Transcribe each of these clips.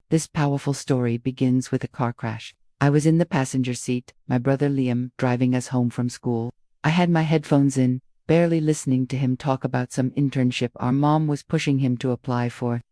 This powerful story begins with a car crash. I was in the passenger seat, my brother Liam driving us home from school. I had my headphones in, barely listening to him talk about some internship our mom was pushing him to apply for.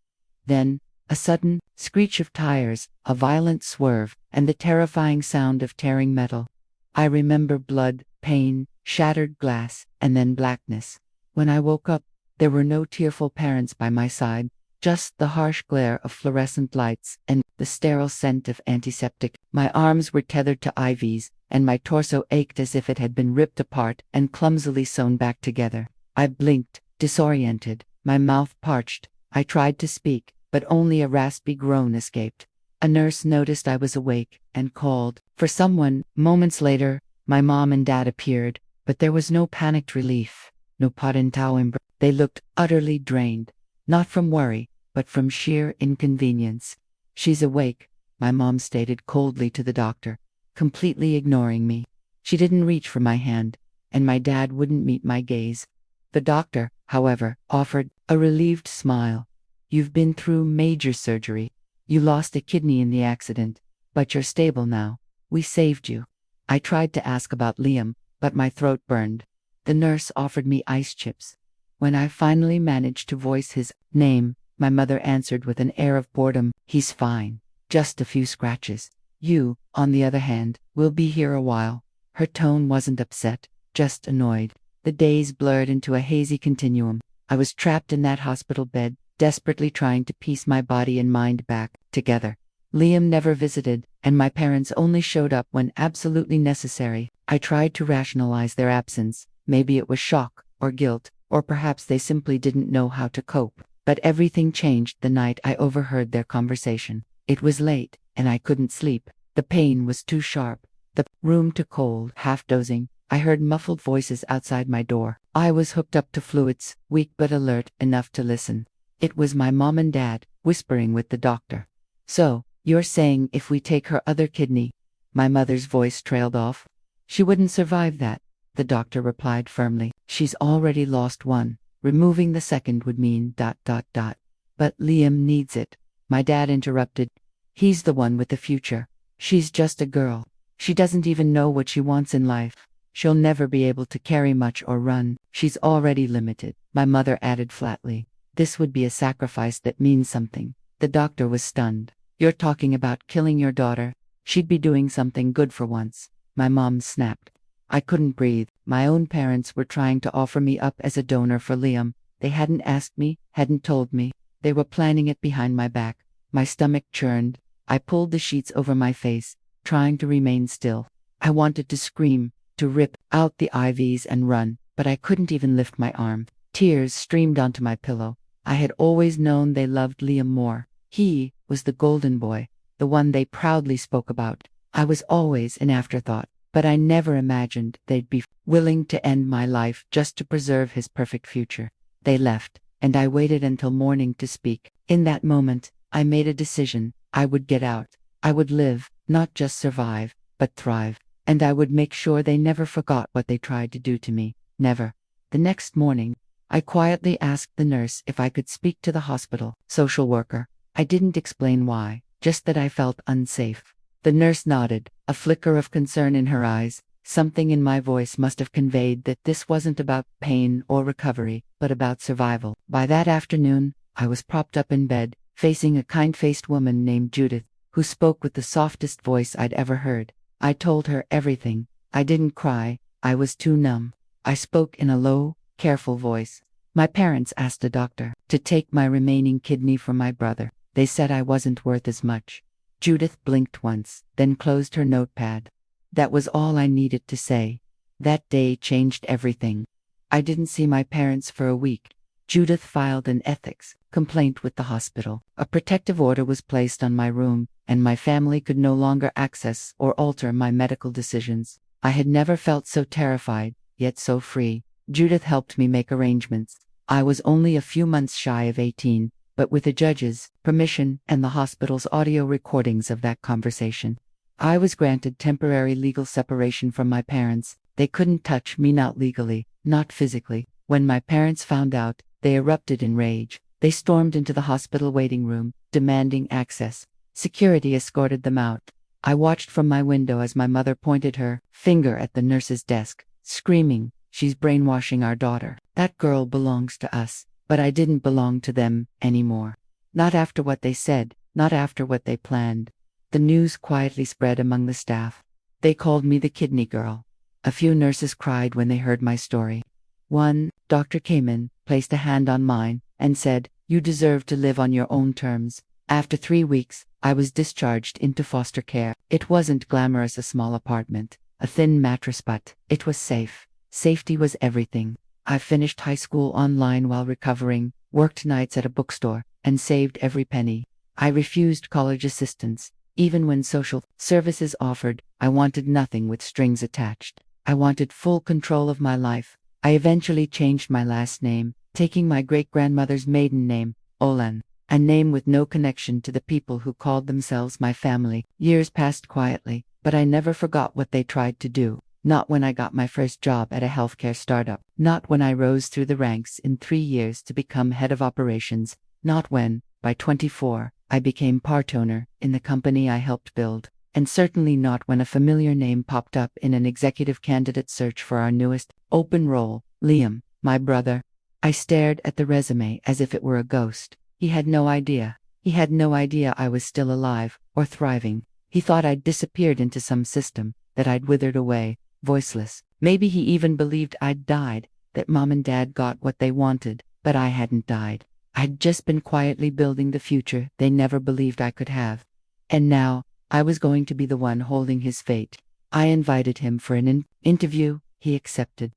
Then, a sudden screech of tires, a violent swerve, and the terrifying sound of tearing metal. I remember blood, pain, shattered glass, and then blackness. When I woke up, there were no tearful parents by my side, just the harsh glare of fluorescent lights and the sterile scent of antiseptic. My arms were tethered to IVs, and my torso ached as if it had been ripped apart and clumsily sewn back together. I blinked, disoriented, my mouth parched. I tried to speak, but only a raspy groan escaped. A nurse noticed I was awake and called for someone. Moments later, my mom and dad appeared, but there was no panicked relief, no parentao embrace. They looked utterly drained, not from worry, but from sheer inconvenience. "She's awake," my mom stated coldly to the doctor, completely ignoring me. She didn't reach for my hand, and my dad wouldn't meet my gaze. The doctor, however, offered a relieved smile. "You've been through major surgery. You lost a kidney in the accident, but you're stable now. We saved you." I tried to ask about Liam, but my throat burned. The nurse offered me ice chips. When I finally managed to voice his name, my mother answered with an air of boredom, "He's fine. Just a few scratches. You, on the other hand, will be here a while." Her tone wasn't upset, just annoyed. The days blurred into a hazy continuum. I was trapped in that hospital bed, desperately trying to piece my body and mind back together. Liam never visited, and my parents only showed up when absolutely necessary. I tried to rationalize their absence. Maybe it was shock, or guilt, or perhaps they simply didn't know how to cope. But everything changed the night I overheard their conversation. It was late, and I couldn't sleep. The pain was too sharp. The room too cold. Half dozing, I heard muffled voices outside my door. I was hooked up to fluids, weak but alert enough to listen. It was my mom and dad, whispering with the doctor. "So, you're saying if we take her other kidney?" My mother's voice trailed off. "She wouldn't survive that," the doctor replied firmly. "She's already lost one. Removing the second would mean ... But Liam needs it." My dad interrupted. "He's the one with the future. She's just a girl. She doesn't even know what she wants in life. She'll never be able to carry much or run. She's already limited." My mother added flatly, "This would be a sacrifice that means something." The doctor was stunned. "You're talking about killing your daughter? She'd be doing something good for once." My mom snapped. I couldn't breathe. My own parents were trying to offer me up as a donor for Liam. They hadn't asked me, hadn't told me. They were planning it behind my back. My stomach churned. I pulled the sheets over my face, trying to remain still. I wanted to scream, to rip out the IVs and run, but I couldn't even lift my arm. Tears streamed onto my pillow. I had always known they loved Liam more. He was the golden boy, the one they proudly spoke about. I was always an afterthought, but I never imagined they'd be willing to end my life just to preserve his perfect future. They left, and I waited until morning to speak. In that moment, I made a decision. I would get out. I would live, not just survive, but thrive. And I would make sure they never forgot what they tried to do to me. Never. The next morning, I quietly asked the nurse if I could speak to the hospital social worker. I didn't explain why, just that I felt unsafe. The nurse nodded, a flicker of concern in her eyes. Something in my voice must have conveyed that this wasn't about pain or recovery, but about survival. By that afternoon, I was propped up in bed, facing a kind-faced woman named Judith, who spoke with the softest voice I'd ever heard. I told her everything. I didn't cry. I was too numb. I spoke in a low, careful voice. My parents asked a doctor to take my remaining kidney from my brother. They said I wasn't worth as much. Judith blinked once, then closed her notepad. That was all I needed to say. That day changed everything. I didn't see my parents for a week. Judith filed an ethics complaint with the hospital. A protective order was placed on my room, and my family could no longer access or alter my medical decisions. I had never felt so terrified, yet so free. Judith helped me make arrangements. I was only a few months shy of 18, but with a judge's permission and the hospital's audio recordings of that conversation, I was granted temporary legal separation from my parents. They couldn't touch me, not legally, not physically. When my parents found out, they erupted in rage. They stormed into the hospital waiting room, demanding access. Security escorted them out. I watched from my window as my mother pointed her finger at the nurse's desk, screaming, "She's brainwashing our daughter. That girl belongs to us." But I didn't belong to them anymore. Not after what they said, not after what they planned. The news quietly spread among the staff. They called me the kidney girl. A few nurses cried when they heard my story. One doctor came in, placed a hand on mine, and said, "You deserve to live on your own terms." After 3 weeks, I was discharged into foster care. It wasn't glamorous, a small apartment, a thin mattress, but it was safe. Safety was everything. I finished high school online while recovering, worked nights at a bookstore, and saved every penny. I refused college assistance. Even when social services offered, I wanted nothing with strings attached. I wanted full control of my life. I eventually changed my last name, taking my great-grandmother's maiden name, Olan, a name with no connection to the people who called themselves my family. Years passed quietly, but I never forgot what they tried to do. Not when I got my first job at a healthcare startup. Not when I rose through the ranks in 3 years to become head of operations. Not when, by 24, I became part owner in the company I helped build. And certainly not when a familiar name popped up in an executive candidate search for our newest open role, Liam, my brother. I stared at the resume as if it were a ghost. He had no idea. He had no idea I was still alive or thriving. He thought I'd disappeared into some system, that I'd withered away, voiceless. Maybe he even believed I'd died, that Mom and Dad got what they wanted, but I hadn't died. I'd just been quietly building the future they never believed I could have. And now, I was going to be the one holding his fate. I invited him for an interview. He accepted.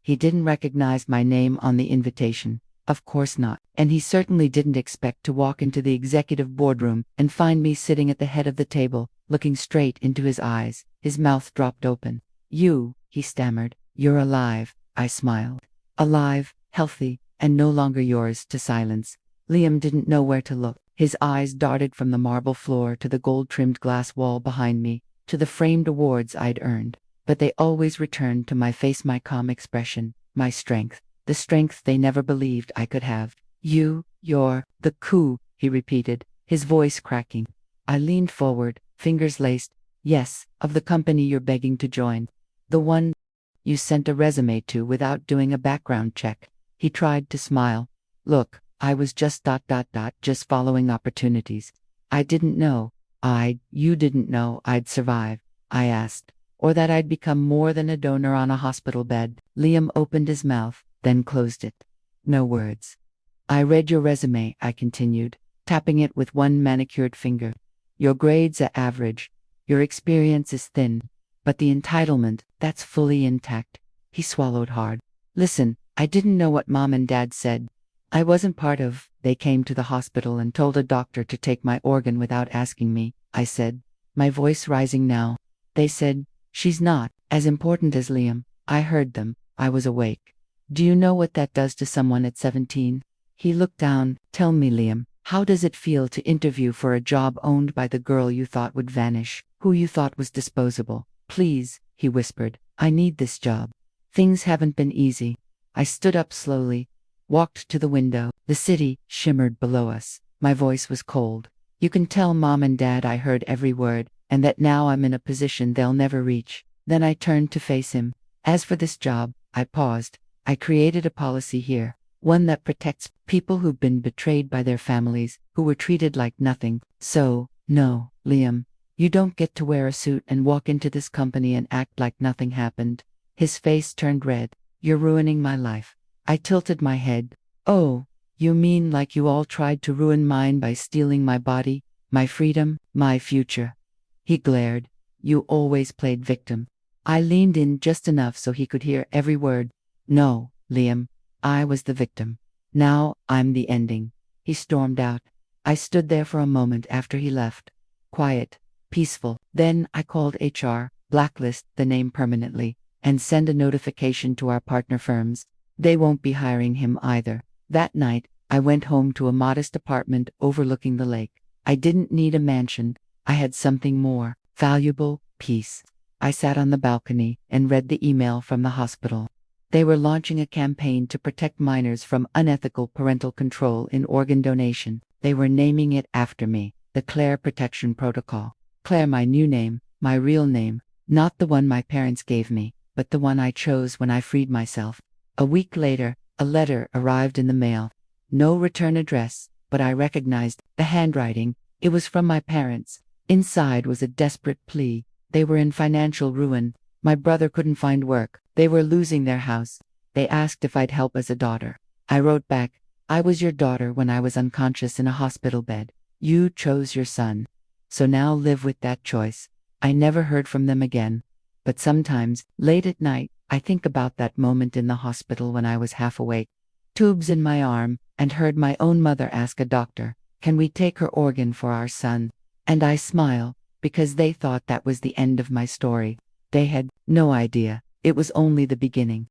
He didn't recognize my name on the invitation. Of course not. And he certainly didn't expect to walk into the executive boardroom and find me sitting at the head of the table, looking straight into his eyes. His mouth dropped open. "You," he stammered. "You're alive." I smiled. Alive, healthy, and no longer yours to silence. Liam didn't know where to look. His eyes darted from the marble floor to the gold-trimmed glass wall behind me, to the framed awards I'd earned. But they always returned to my face, my calm expression, my strength, the strength they never believed I could have. You're the coup," he repeated, his voice cracking. I leaned forward, fingers laced. "Yes, of the company you're begging to join. The one you sent a resume to without doing a background check." He tried to smile. "Look, I was just just following opportunities. I didn't know you didn't know I'd survive," I asked, "or that I'd become more than a donor on a hospital bed." Liam opened his mouth, then closed it. No words. "I read your resume," I continued, tapping it with one manicured finger. "Your grades are average. Your experience is thin. But the entitlement, that's fully intact." He swallowed hard. "Listen, I didn't know what Mom and Dad said. I wasn't part of. They came to the hospital and told a doctor to take my organ without asking me," I said, my voice rising now. "They said, she's not as important as Liam." I heard them. I was awake. "Do you know what that does to someone at 17? He looked down. "Tell me, Liam, how does it feel to interview for a job owned by the girl you thought would vanish, who you thought was disposable?" "Please," he whispered, "I need this job. Things haven't been easy." I stood up slowly, walked to the window. The city shimmered below us. My voice was cold. "You can tell Mom and Dad I heard every word, and that now I'm in a position they'll never reach." Then I turned to face him. "As for this job," I paused, "I created a policy here, one that protects people who've been betrayed by their families, who were treated like nothing. So, no, Liam, you don't get to wear a suit and walk into this company and act like nothing happened." His face turned red. "You're ruining my life." I tilted my head. "Oh, you mean like you all tried to ruin mine by stealing my body, my freedom, my future?" He glared. "You always played victim." I leaned in just enough so he could hear every word. "No, Liam, I was the victim. Now I'm the ending." He stormed out. I stood there for a moment after he left. Quiet, peaceful. Then I called HR, blacklist the name permanently, and send a notification to our partner firms. They won't be hiring him either. That night, I went home to a modest apartment overlooking the lake. I didn't need a mansion. I had something more valuable: peace. I sat on the balcony and read the email from the hospital. They were launching a campaign to protect minors from unethical parental control in organ donation. They were naming it after me. the Claire Protection Protocol. Claire, my new name, my real name, not the one my parents gave me, but the one I chose when I freed myself. A week later, a letter arrived in the mail. No return address, but I recognized the handwriting. It was from my parents. Inside was a desperate plea. They were in financial ruin. My brother couldn't find work. They were losing their house. They asked if I'd help as a daughter. I wrote back, I was your daughter when I was unconscious in a hospital bed. You chose your son. So now live with that choice. I never heard from them again. But sometimes, late at night, I think about that moment in the hospital when I was half awake, tubes in my arm, and heard my own mother ask a doctor, can we take her organ for our son? And I smile, because they thought that was the end of my story. They had no idea. It was only the beginning.